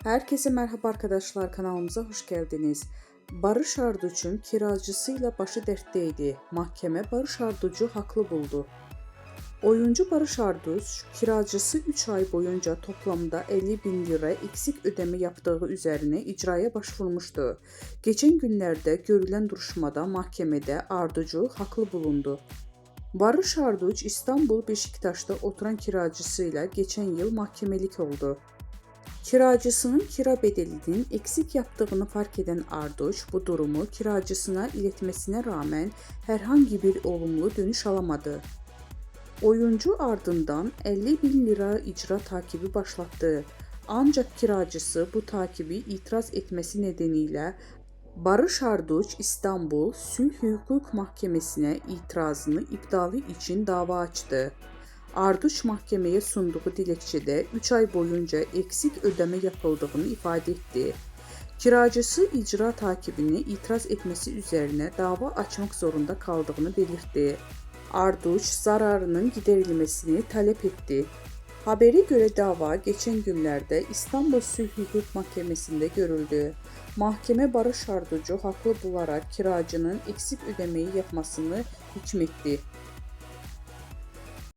Herkese merhaba arkadaşlar, kanalımıza hoş geldiniz. Barış Arduç'un kiracısıyla başı dertteydi. Mahkeme Barış Arduç'u haklı buldu. Oyuncu Barış Arduç, kiracısı 3 ay boyunca toplamda 50 bin lira eksik ödeme yaptığı üzerine icraya başvurmuştu. Geçen günlerde görülen duruşmada mahkemede Arduç'u haklı bulundu. Barış Arduç, İstanbul Beşiktaş'ta oturan kiracısıyla geçen yıl mahkemelik oldu. Kiracısının kira bedelinin eksik yaptığını fark eden Arduç bu durumu kiracısına iletmesine rağmen herhangi bir olumlu dönüş alamadı. Oyuncu ardından 50 bin lira icra takibi başlattı. Ancak kiracısı bu takibi itiraz etmesi nedeniyle Barış Arduç İstanbul Sülh Hukuk Mahkemesi'ne itirazını iptali için dava açtı. Arduç mahkemeye sunduğu dilekçede 3 ay boyunca eksik ödeme yapıldığını ifade etti. Kiracısı icra takibini itiraz etmesi üzerine dava açmak zorunda kaldığını belirtti. Arduç zararının giderilmesini talep etti. Habere göre dava geçen günlerde İstanbul Sülh Hukuk Mahkemesi'nde görüldü. Mahkeme Barış Arduç'u haklı bularak kiracının eksik ödemeyi yapmasını hükmetti.